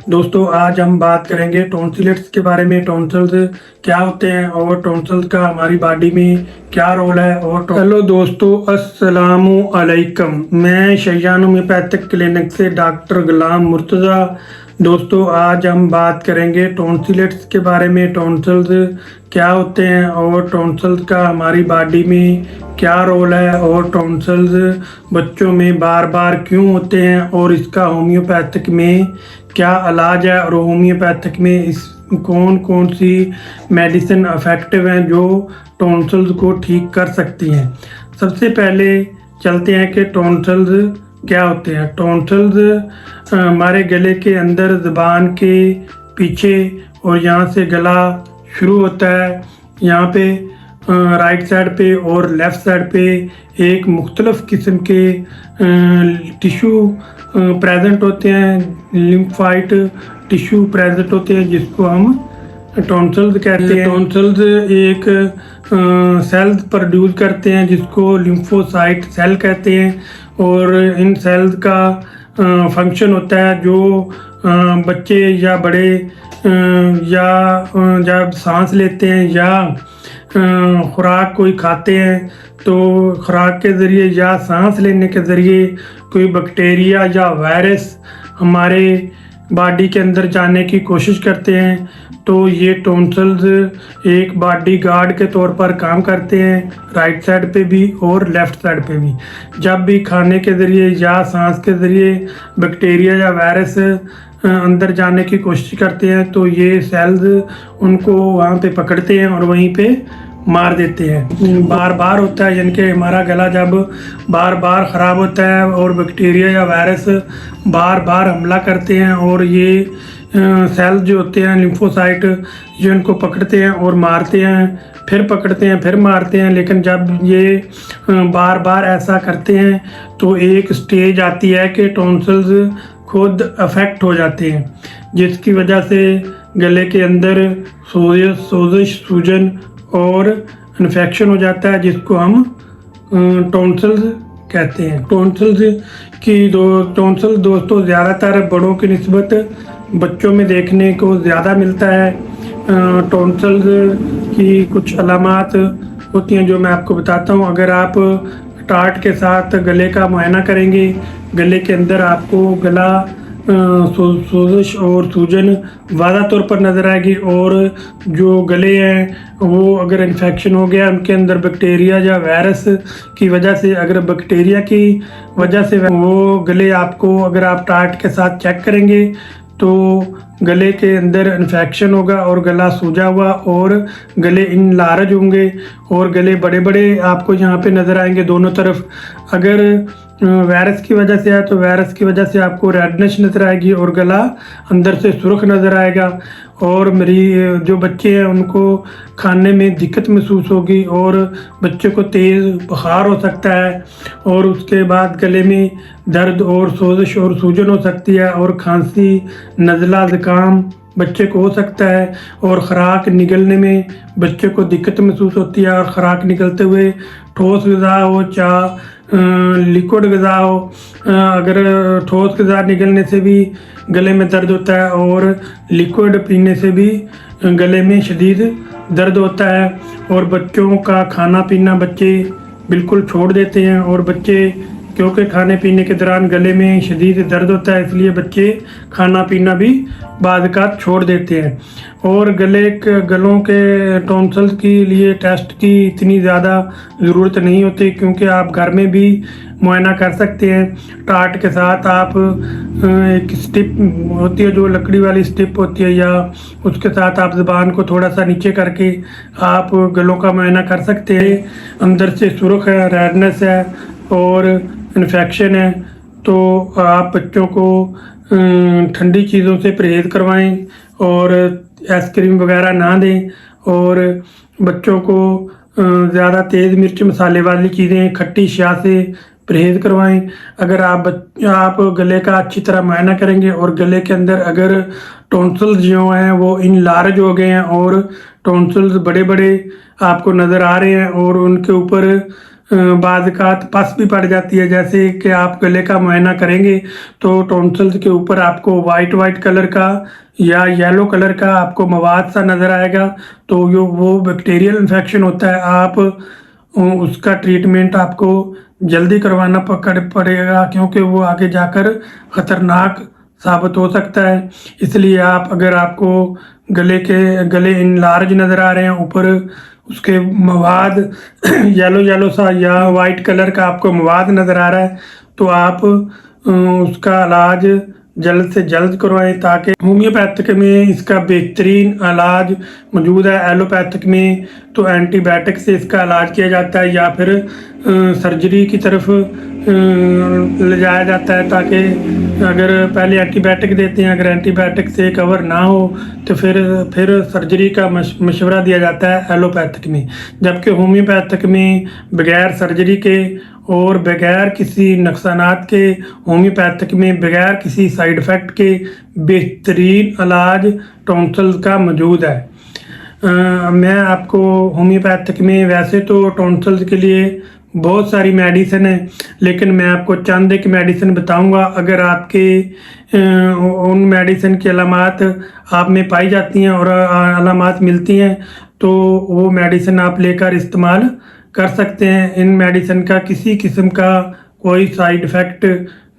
दोस्तों आज हम बात करेंगे टॉन्सिलेट्स के बारे में। टॉन्सिल्स क्या होते हैं और टॉन्सिल्स का हमारी बॉडी में क्या रोल है। और हेलो दोस्तों, अस्सलामु अलैकुम। मैं शैयान होम्योपैथिक क्लिनिक से डॉक्टर गुलाम मुर्तज़ा। दोस्तों आज हम बात करेंगे टॉन्सिलेट्स के बारे में। टॉन्सिल्स क्या होते हैं और टॉन्सिल्स का हमारी बॉडी में क्या रोल है और टॉन्सिल्स बच्चों में बार बार क्यों होते हैं और इसका होम्योपैथिक में क्या इलाज है और होम्योपैथिक में इस कौन कौन सी मेडिसिन इफेक्टिव हैं जो टॉन्सिल्स को ठीक कर सकती हैं। सबसे पहले चलते हैं कि टॉन्सिल्स क्या होते हैं। टॉन्सिल्स हमारे गले के अंदर ज़ुबान के पीछे और यहाँ से गला शुरू होता है। यहाँ पे राइट साइड पे और लेफ़्ट साइड पे एक मुख्तलिफ़ किस्म के टिश्यू प्रेजेंट होते हैं, लिम्फाइट टिश्यू प्रेजेंट होते हैं जिसको हम टॉन्सिल्स कहते हैं। टॉन्सिल्स एक सेल्स प्रोड्यूस करते हैं जिसको लिम्फोसाइट सेल कहते हैं और इन सेल्स का फंक्शन होता है जो बच्चे या बड़े या जब सांस लेते हैं या खुराक कोई खाते हैं तो खुराक के ज़रिए या सांस लेने के ज़रिए कोई बैक्टीरिया या वायरस हमारे बॉडी के अंदर जाने की कोशिश करते हैं तो ये टॉन्सिल्स एक बॉडी गार्ड के तौर पर काम करते हैं, राइट साइड पे भी और लेफ़्ट साइड पे भी। जब भी खाने के ज़रिए या सांस के ज़रिए बैक्टीरिया या वायरस अंदर जाने की कोशिश करते हैं तो ये सेल्स उनको वहाँ पे पकड़ते हैं और वहीं पे मार देते हैं। बार बार होता है यानी कि हमारा गला जब बार बार ख़राब होता है और बैक्टीरिया या वायरस बार बार हमला करते हैं और ये सेल्स जो होते हैं लिम्फोसाइट जो इनको पकड़ते हैं और मारते हैं, फिर पकड़ते हैं फिर मारते हैं। लेकिन जब ये बार बार ऐसा करते हैं तो एक स्टेज आती है कि टॉन्सिल्स खुद अफेक्ट हो जाते हैं जिसकी वजह से गले के अंदर सोजिश सूजन और इन्फेक्शन हो जाता है जिसको हम टॉन्सिल्स कहते हैं। टॉन्सिल्स दोस्तों ज़्यादातर बड़ों की निस्बत बच्चों में देखने को ज़्यादा मिलता है। टॉन्सिल्स की कुछ अलामात होती हैं जो मैं आपको बताता हूँ। अगर आप टाट के साथ गले का मुआयना करेंगे, गले के अंदर आपको गला सोजिश और सूजन वाज़ा तौर पर नज़र आएगी और जो गले हैं वो अगर इन्फेक्शन हो गया उनके अंदर बैक्टीरिया या वायरस की वजह से, अगर बैक्टीरिया की वजह से वो गले आपको अगर आप टाट के साथ चेक करेंगे तो गले के अंदर इन्फेक्शन होगा और गला सूजा हुआ और गले इनलार्ज होंगे और गले बड़े बड़े आपको यहाँ पे नज़र आएंगे दोनों तरफ। अगर वायरस की वजह से है तो वायरस की वजह से आपको रेडनेस नज़र आएगी और गला अंदर से सुर्ख नज़र आएगा और मेरी जो बच्चे हैं उनको खाने में दिक्कत महसूस होगी और बच्चे को तेज़ बुखार हो सकता है और उसके बाद गले में दर्द और सोजिश और सूजन हो सकती है और खांसी, नज़ला, ज़ुकाम बच्चे को हो सकता है और ख़ुराक निगलने में बच्चे को दिक्कत महसूस होती है और ख़ुराक निकलते हुए ठोस ग़िज़ा हो चाहे लिक्विड ग़िज़ा हो, अगर ठोस ग़िज़ा निकलने से भी गले में दर्द होता है और लिक्विड पीने से भी गले में शदीद दर्द होता है और बच्चों का खाना पीना बच्चे बिल्कुल छोड़ देते हैं और बच्चे क्योंकि खाने पीने के दौरान गले में शदीद दर्द होता है इसलिए बच्चे खाना पीना भी बाद छोड़ देते हैं। और गलों के टॉन्सिल्स के लिए टेस्ट की इतनी ज़्यादा ज़रूरत नहीं होती क्योंकि आप घर में भी मुआयना कर सकते हैं। टाट के साथ आप एक स्टिप होती है जो लकड़ी वाली स्टिप होती है या उसके साथ आप ज़ुबान को थोड़ा सा नीचे करके आप गलों का मुआयना कर सकते हैं। अंदर से सुर्ख है, रेडनेस है और इन्फेक्शन है तो आप बच्चों को ठंडी चीज़ों से परहेज़ करवाएं और आइसक्रीम वगैरह ना दें और बच्चों को ज़्यादा तेज़ मिर्च मसाले वाली चीज़ें, खट्टी शा से परहेज़ करवाएं। अगर आप गले का अच्छी तरह मुआयना करेंगे और गले के अंदर अगर टॉन्सिल्स जो हैं वो इनलार्ज हो गए हैं और टॉन्सिल्स बड़े बड़े आपको नज़र आ रहे हैं और उनके ऊपर बाज़ पस भी पड़ जाती है। जैसे कि आप गले का मुआयना करेंगे तो टॉन्सिल्स के ऊपर आपको वाइट कलर का या येलो कलर का आपको मवाद सा नज़र आएगा, तो वो बैक्टीरियल इन्फेक्शन होता है। आप उसका ट्रीटमेंट आपको जल्दी करवाना पड़ेगा, क्योंकि वो आगे जाकर ख़तरनाक साबित हो सकता है। इसलिए अगर आपको गले इनलार्ज नज़र आ रहे हैं, ऊपर उसके मवाद येलो सा या वाइट कलर का आपको मवाद नज़र आ रहा है, तो आप उसका इलाज जल्द से जल्द करवाएं, ताकि होम्योपैथिक में इसका बेहतरीन इलाज मौजूद है। एलोपैथिक में तो एंटीबायोटिक से इसका इलाज किया जाता है या फिर सर्जरी की तरफ ले जाया जाता है, ताकि अगर पहले एंटीबायोटिक देते हैं, अगर एंटीबायोटिक से कवर ना हो तो फिर सर्जरी का मशवरा दिया जाता है एलोपैथिक में। जबकि होम्योपैथिक में बगैर सर्जरी के और बगैर किसी नुकसानात के, होम्योपैथिक में बगैर किसी साइड इफ़ेक्ट के बेहतरीन इलाज टॉन्सिल का मौजूद है। मैं आपको होम्योपैथिक में वैसे तो टॉन्सिल्स के लिए बहुत सारी मेडिसिन है, लेकिन मैं आपको चंद एक मेडिसिन बताऊंगा। अगर आपके उन मेडिसिन की अलामात आप में पाई जाती हैं और अलामात मिलती हैं, तो वो मेडिसिन आप लेकर इस्तेमाल कर सकते हैं। इन मेडिसिन का किसी किस्म का कोई साइड इफ़ेक्ट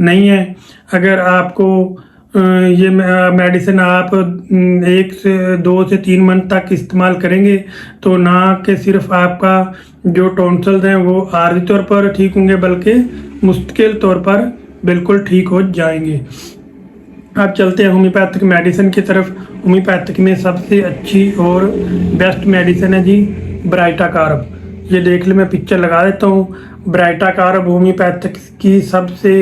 नहीं है। अगर आपको ये मेडिसिन आप 2 से 3 मंथ तक इस्तेमाल करेंगे, तो ना कि सिर्फ आपका जो टॉन्सिल्स हैं वो आर्जी तौर पर ठीक होंगे, बल्कि मुस्तकिल तौर पर बिल्कुल ठीक हो जाएंगे। अब चलते हैं होम्योपैथिक मेडिसिन की तरफ। होम्योपैथिक में सबसे अच्छी और बेस्ट मेडिसिन है जी ब्राइटा कार्ब। ये देख ले, मैं पिक्चर लगा देता हूँ। ब्राइटा कार्ब होम्योपैथिक की सबसे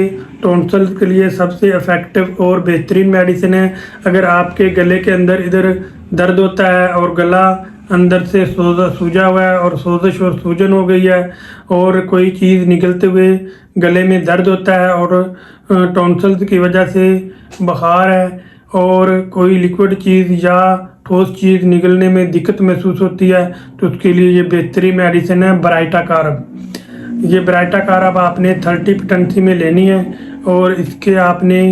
टॉन्सिल्स के लिए सबसे इफ़ेक्टिव और बेहतरीन मेडिसिन है। अगर आपके गले के अंदर इधर दर्द होता है और गला अंदर से सूजा हुआ है और सोजिश और सूजन हो गई है, और कोई चीज़ निकलते हुए गले में दर्द होता है, और टॉन्सिल्स की वजह से बुखार है, और कोई लिक्विड चीज़ या ठोस चीज़ निकलने में दिक्कत महसूस होती है, तो उसके लिए ये बेहतरीन मेडिसिन है ब्राइटा कार्ब। ये ब्राइटा कार्ब आपने 30 पोटेंसी में लेनी है, और इसके आपने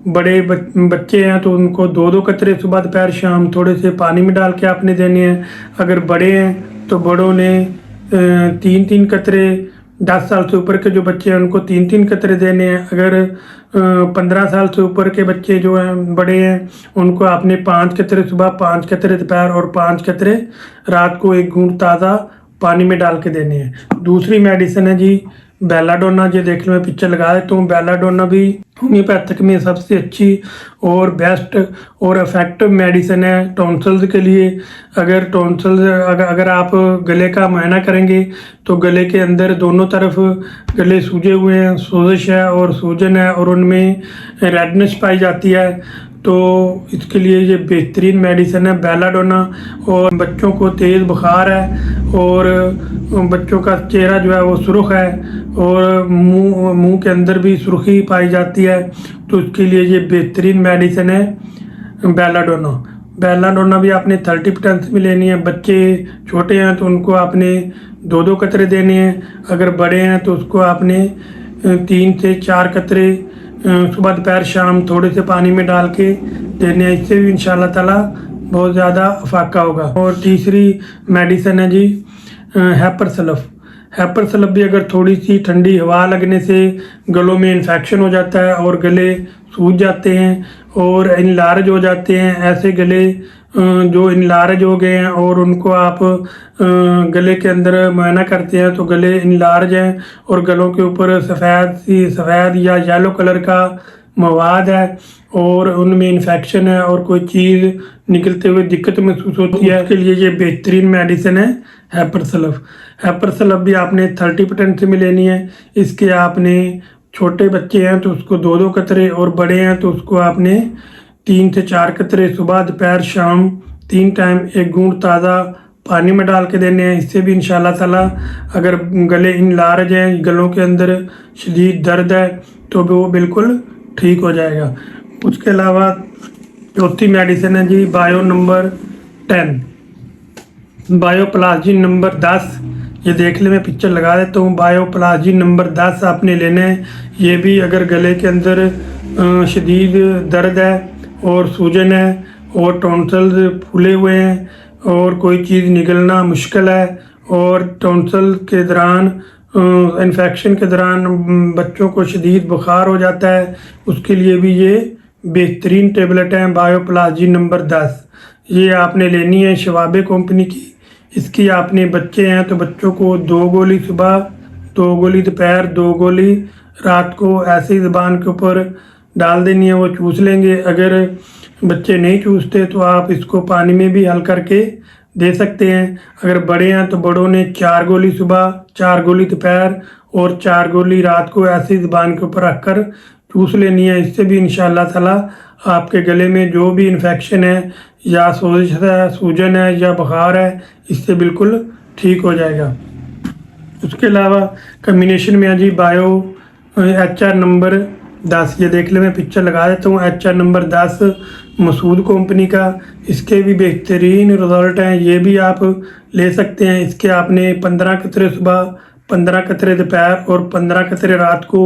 बड़े बच्चे हैं तो उनको 2-2 कतरे सुबह दोपहर शाम थोड़े से पानी में डाल के आपने देने हैं। अगर बड़े हैं तो बड़ों ने 3-3 कतरे, 10 साल से ऊपर के जो बच्चे हैं उनको 3-3 कतरे देने हैं। अगर 15 साल से ऊपर के बच्चे जो हैं बड़े हैं, उनको आपने 5 कतरे सुबह, 5 कतरे दोपहर और 5 कतरे रात को 1 घूंट ताज़ा पानी में डाल के देने हैं। दूसरी मेडिसिन है जी बेलाडोना। ये देख लो, मैं पिक्चर लगा देता हूँ। बेलाडोना भी होम्योपैथिक में सबसे अच्छी और बेस्ट और इफ़ेक्टिव मेडिसिन है टॉन्सिल्स के लिए। अगर टॉन्सिल्स अगर आप गले का मुआयना करेंगे तो गले के अंदर दोनों तरफ गले सूजे हुए हैं, सोजिश है और सूजन है, और उनमें रेडनेस पाई जाती है, तो इसके लिए ये बेहतरीन मेडिसिन है बेलाडोना। और बच्चों को तेज़ बुखार है और बच्चों का चेहरा जो है वो सुर्ख है, और मुंह के अंदर भी सुर्खी पाई जाती है, तो उसके लिए ये बेहतरीन मेडिसिन है बेलाडोना। बेलाडोना भी आपने 30 पोटेंसी में लेनी है। बच्चे छोटे हैं तो उनको आपने 2-2 कतरे देने हैं। अगर बड़े हैं तो उसको आपने 3 से 4 कतरे सुबह दोपहर शाम थोड़े से पानी में डाल के देने हैं। इससे भी इंशाल्लाह ताला बहुत ज़्यादा अफाका होगा। और तीसरी मेडिसिन है जी हैपर सलफ। हैपर सलफ भी अगर थोड़ी सी ठंडी हवा लगने से गलों में इन्फेक्शन हो जाता है और गले सूज जाते हैं और इनलार्ज हो जाते हैं, ऐसे गले जो इनलार्ज हो गए हैं और उनको आप गले के अंदर मुआयना करते हैं तो गले इनलार्ज हैं और गलों के ऊपर सफ़ेद या येलो कलर का मवाद है और उनमें इन्फेक्शन है और कोई चीज़ निकलते हुए दिक्कत महसूस होती है, उसके लिए ये बेहतरीन मेडिसिन है हैपर सलफ। हैपर सलफ भी आपने 30 पोटेंसी में लेनी है। इसके आपने छोटे बच्चे हैं तो उसको 2-2 कतरे, और बड़े हैं तो उसको आपने 3 से 4 कतरे सुबह दोपहर शाम 3 टाइम 1 घूंट ताज़ा पानी में डाल के देने हैं। इससे भी इंशाल्लाह ताला अगर गले इनलार्ज हैं, गलों के अंदर शदीद दर्द है, तो वो बिल्कुल ठीक हो जाएगा। उसके अलावा चौथी मेडिसिन है जी बायो नंबर 10, बायोप्लाजिन नंबर 10। ये देख ले, मैं पिक्चर लगा देता हूँ। बायोप्लाजिन नंबर 10 आपने लेना है। ये भी अगर गले के अंदर शदीद दर्द है और सूजन है और टॉन्सिल्स फूले हुए हैं और कोई चीज़ निगलना मुश्किल है और टॉन्सिल के दौरान इन्फेक्शन के दौरान बच्चों को शदीद बुखार हो जाता है, उसके लिए भी ये बेहतरीन टेबलेट हैं बायोप्लाजिन नंबर 10। ये आपने लेनी है शवाबे कंपनी की। इसकी आपने बच्चे हैं तो बच्चों को 2 गोली सुबह, 2 गोली दोपहर, 2 गोली रात को ऐसे ही ज़बान के ऊपर डाल देनी है, वो चूस लेंगे। अगर बच्चे नहीं चूसते तो आप इसको पानी में भी हल करके दे सकते हैं। अगर बड़े हैं तो बड़ों ने 4 गोली सुबह, 4 गोली दोपहर और 4 गोली रात को ऐसे ही ज़बान के ऊपर रख कर चूस लेनी है। इससे भी इंशाअल्लाह ताला आपके गले में जो भी इन्फेक्शन है या सोजिश है, सूजन है या बुखार है, इससे बिल्कुल ठीक हो जाएगा। उसके अलावा कम्बिनेशन में है जी बायो HR नंबर 10। ये देख ले, मैं पिक्चर लगा देता हूँ। HR नंबर 10 मसूद कंपनी का। इसके भी बेहतरीन रिज़ल्ट हैं, ये भी आप ले सकते हैं। इसके आपने 15 कतरे सुबह, 15 कतरे दोपहर और 15 कतरे रात को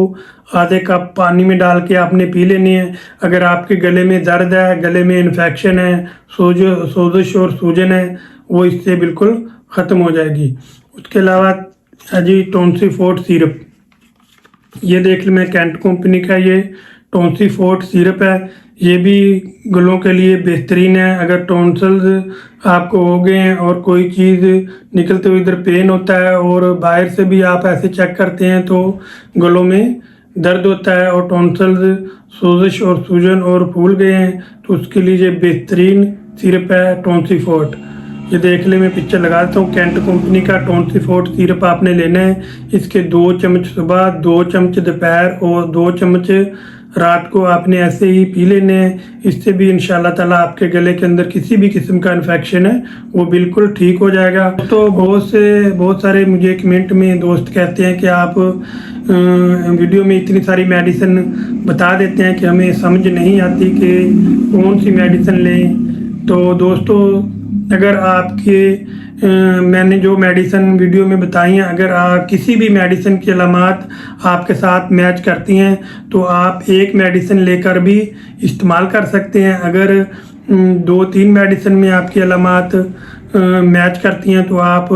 आधे कप पानी में डाल के आपने पी लेनी है। अगर आपके गले में दर्द है, गले में इन्फेक्शन है, सोजिश और सूजन है, वो इससे बिल्कुल ख़त्म हो जाएगी। उसके अलावा जी टॉन्सीफोर्ट सिरप। ये देख लें, मैं कैंट कंपनी का ये टॉन्सीफोर्ट सिरप है। ये भी गलों के लिए बेहतरीन है। अगर टॉन्सिल्स आपको हो गए हैं और कोई चीज़ निकलते हुए इधर पेन होता है और बाहर से भी आप ऐसे चेक करते हैं तो गलों में दर्द होता है और टॉन्सिल्स सोजिश और सूजन और फूल गए हैं, तो उसके लिए ये बेहतरीन सिरप है टॉन्सीफोर्ट। ये देख ले, मैं पिक्चर लगा देता हूँ। कैंट कंपनी का टॉन्सीफोर्ट सिरप आपने लेना है। इसके 2 चम्मच सुबह, 2 चम्मच दोपहर और 2 चम्मच रात को आपने ऐसे ही पी लेने हैं। इससे भी इंशाल्लाह ताला आपके गले के अंदर किसी भी किस्म का इन्फेक्शन है वो बिल्कुल ठीक हो जाएगा। तो बहुत सारे मुझे कमेंट में दोस्त कहते हैं कि आप वीडियो में इतनी सारी मेडिसिन बता देते हैं कि हमें समझ नहीं आती कि कौन सी मेडिसिन लें। तो दोस्तों, अगर आपके मैंने जो मेडिसिन वीडियो में बताई हैं, अगर किसी भी मेडिसिन की अलामात आपके साथ मैच करती हैं तो आप एक मेडिसिन लेकर भी इस्तेमाल कर सकते हैं। अगर 2-3 मेडिसिन में आपकी अलामात मैच करती हैं तो आप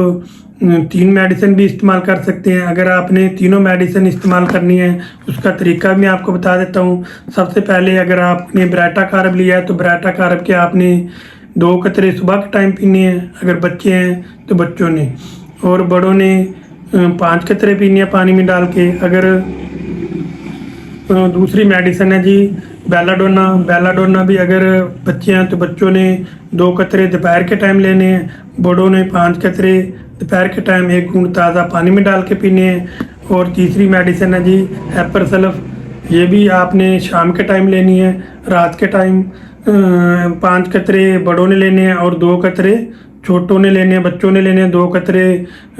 3 मेडिसिन भी इस्तेमाल कर सकते हैं। अगर आपने तीनों मेडिसिन इस्तेमाल करनी है, उसका तरीका मैं आपको बता देता हूँ। सबसे पहले अगर आपने ब्राटा कार्ब लिया है तो ब्राटा कार्ब के आपने 2 कतरे सुबह के टाइम पीने हैं, अगर बच्चे हैं तो बच्चों ने, और बड़ों ने 5 कतरे पीने हैं पानी में डाल के। अगर दूसरी मेडिसिन है जी बेलाडोना। बेलाडोना भी अगर बच्चे हैं तो बच्चों ने 2 कतरे दोपहर के टाइम लेने हैं, बड़ों ने 5 कतरे दोपहर के टाइम 1 घूंट ताज़ा पानी में डाल के पीने हैं। और तीसरी मेडिसिन है जी हैपर सल्फ। ये भी आपने शाम के टाइम लेनी है। रात के टाइम 5 कतरे बड़ों ने लेने हैं और 2 कतरे छोटों ने लेने हैं, बच्चों ने लेने हैं। 2 कतरे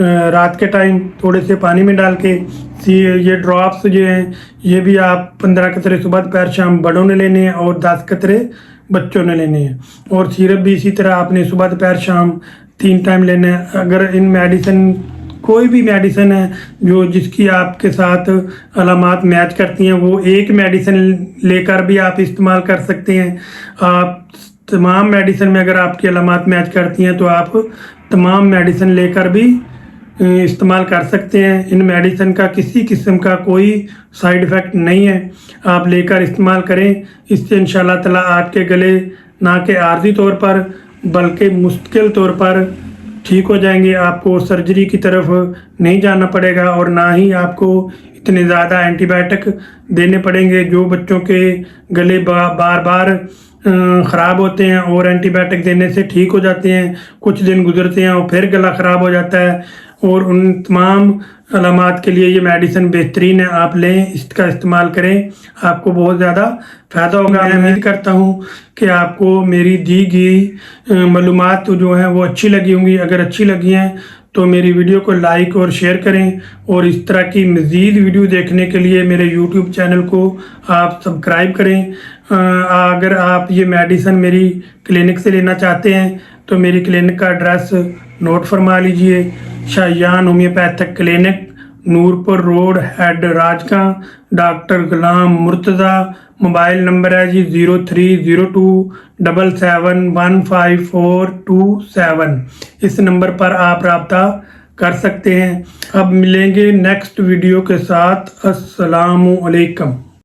रात के टाइम थोड़े से पानी में डाल के। ये ड्रॉप्स जो हैं ये भी आप 15 कतरे सुबह दोपहर शाम बड़ों ने लेने हैं और 10 कतरे बच्चों ने लेने हैं। और सिरप भी इसी तरह आपने सुबह दोपहर शाम 3 टाइम लेना है। अगर इन मेडिसिन कोई भी मेडिसिन है जो जिसकी आपके साथ अलामात मैच करती हैं, वो एक मेडिसिन लेकर भी आप इस्तेमाल कर सकते हैं। आप तमाम मेडिसिन में अगर आपकी अलामात मैच करती हैं तो आप तमाम मेडिसिन लेकर भी इस्तेमाल कर सकते हैं। इन मेडिसिन का किसी किस्म का कोई साइड इफ़ेक्ट नहीं है, आप लेकर इस्तेमाल करें। इससे इंशाल्लाह ताला आपके गले ना के आर्जी तौर पर बल्कि मुस्तकिल तौर पर ठीक हो जाएंगे। आपको सर्जरी की तरफ नहीं जाना पड़ेगा और ना ही आपको इतने ज़्यादा एंटीबायोटिक देने पड़ेंगे जो बच्चों के गले बार बार ख़राब होते हैं और एंटीबायोटिक देने से ठीक हो जाते हैं। कुछ दिन गुजरते हैं और फिर गला ख़राब हो जाता है। और उन तमाम अलामात के लिए ये मेडिसिन बेहतरीन है, आप लें, इसका इस्तेमाल करें, आपको बहुत ज़्यादा फ़ायदा होगा। मैं उम्मीद करता हूँ कि आपको मेरी दी गई मालूमात जो हैं वो अच्छी लगी होंगी। अगर अच्छी लगी हैं तो मेरी वीडियो को लाइक और शेयर करें और इस तरह की मज़ीद वीडियो देखने के लिए मेरे YouTube चैनल को आप सब्सक्राइब करें। अगर आप ये मेडिसिन मेरी क्लिनिक से लेना चाहते हैं तो मेरी क्लिनिक का एड्रेस नोट फरमा लीजिए। Shahyan homeopathic clinic, Noorpur road, head Rajka, doctor Ghulam Murtaza. Mobile number है जी 0302771547। इस नंबर पर आप रब्ता कर सकते हैं। अब मिलेंगे नेक्स्ट वीडियो के साथ। अस्सलामु अलैकुम।